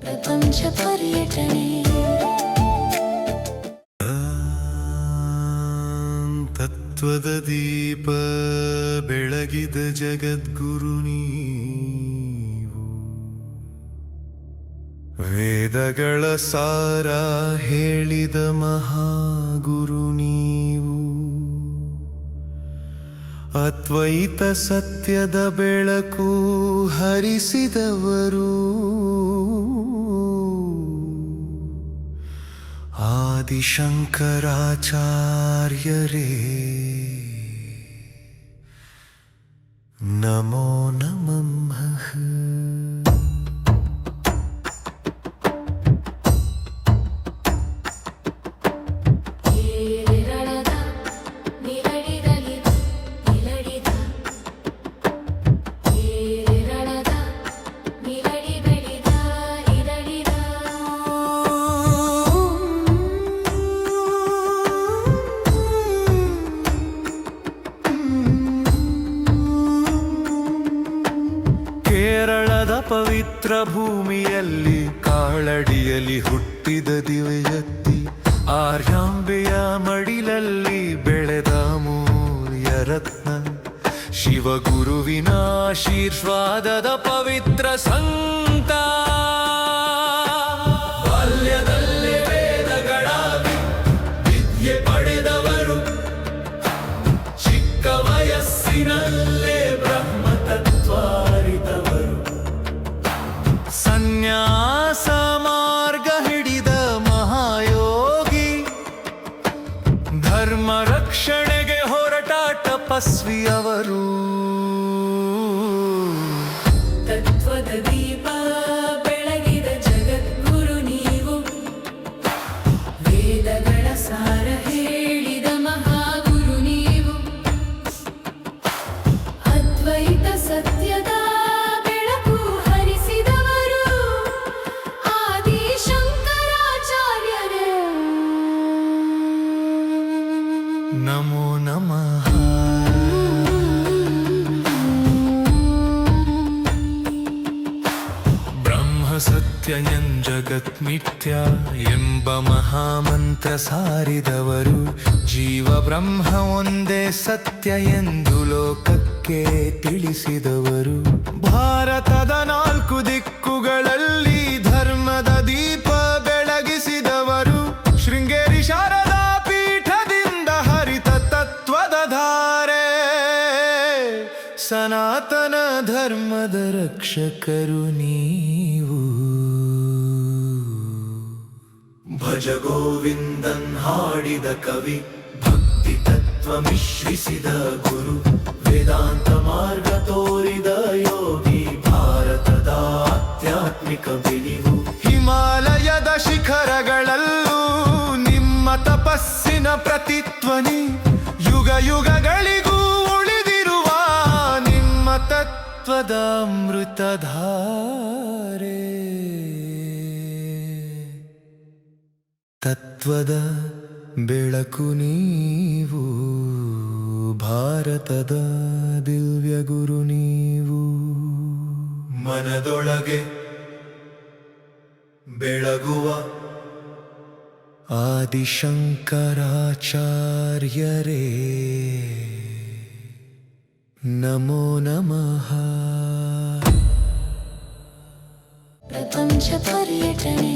ಪ್ರಪಂಚ ಪರ್ಯಟನೆ ತತ್ವದ ದೀಪ ಬೆಳಗಿದ ಜಗದ್ಗುರು ನೀವು, ವೇದಗಳ ಸಾರ ಹೇಳಿದ ಮಹಾಗುರು ನೀವು, ಅದ್ವೈತ ಸತ್ಯದ ಬೆಳಕು ಹರಿಸಿದವರು, ಆದಿಶಂಕರಾಚಾರ್ಯರೇ ನಮೋ ನಮಃ. ಕೇರಳದ ಪವಿತ್ರ ಭೂಮಿಯಲ್ಲಿ ಕಾಳಡಿಯಲ್ಲಿ ಹುಟ್ಟಿದ ದಿವ್ಯಜ್ಯೋತಿ, ಆರ್ಯಾಂಬೆಯ ಮಡಿಲಲ್ಲಿ ಬೆಳೆದ ಅಮೂಲ್ಯ ರತ್ನ, ಶಿವಗುರುವಿನ ಆಶೀರ್ವಾದದ ಪವಿತ್ರ ಸಂತ. ಬಾಲ್ಯದಲ್ಲೇ ವೇದಗಳ ವಿದ್ಯೆ ಪಡೆದವರು, ಚಿಕ್ಕ ವಯಸ್ಸಿನಲ್ಲೇ ಬ್ರಹ್ಮತತ್ವ ಅರಿತವರು, ಸನ್ಯಾಸ ಮಾರ್ಗ ಹಿಡಿದ ಮಹಾಯೋಗಿ, ಧರ್ಮ ರಕ್ಷಣೆಗೆ ಹೊರಟ ತಪಸ್ವಿಯವರು. ತತ್ವದ ದೀಪ ಬೆಳಗಿದ ಜಗದ್ಗುರು ನೀವು, ವೇದಗಳ ಸಾರ ಹೇಳಿದ ಮಹಾಗುರು ನೀವು, ಅದ್ವೈತ ಸತ್ಯದ ಬೆಳಕು ಹರಿಸಿದವರು, ಆದಿಶಂಕರಾಚಾರ್ಯರೇ ನಮೋ ನಮಃ. ಸತ್ಯ ಜಗತ್ ಮಿಥ್ಯ ಎಂಬ ಮಹಾಮಂತ್ರ ಸಾರಿದವರು, ಜೀವ ಬ್ರಹ್ಮ ಒಂದೇ ಸತ್ಯ ಎಂದು ಲೋಕಕ್ಕೆ ತಿಳಿಸಿದವರು, ಭಾರತದ 4 ದಿಕ್ಕುಗಳಲ್ಲಿ ಧರ್ಮದ ದೀಪ ಬೆಳಗಿಸಿದವರು, ಶೃಂಗೇರಿ ಶಾರದಾ ಪೀಠದಿಂದ ಹರಿತ ತತ್ವದ ಧಾರೆ, ಸನಾತನ ಧರ್ಮದ ರಕ್ಷಕರು ನೀವು. ಭಜ ಗೋವಿಂದನ್ ಹಾಡಿದ ಕವಿ, ಭಕ್ತಿ ತತ್ವ ಮಿಶ್ರಿಸಿದ ಗುರು, ವೇದಾಂತ ಮಾರ್ಗ ತೋರಿದ ಯೋಗಿ, ಭಾರತದ ಆಧ್ಯಾತ್ಮಿಕ ಬಿಳಿವು, ಹಿಮಾಲಯದ ಶಿಖರಗಳಲ್ಲೂ ನಿಮ್ಮ ತಪಸ್ಸಿನ ಪ್ರತಿಧ್ವನಿ, ಯುಗ ಯುಗಗಳಿಗೂ ಉಳಿದಿರುವ ನಿಮ್ಮ ತತ್ವದ ಅಮೃತಧಾರೆ. ತತ್ವದ ಬೆಳಕು ನೀವು, ಭಾರತದ ದಿವ್ಯ ಗುರು ನೀವು, ಮನದೊಳಗೆ ಬೆಳಗುವ ಆದಿಶಂಕರಾಚಾರ್ಯರೇ ನಮೋ ನಮಃ. ಪ್ರಪಂಚ ಪರ್ಯಟನೆ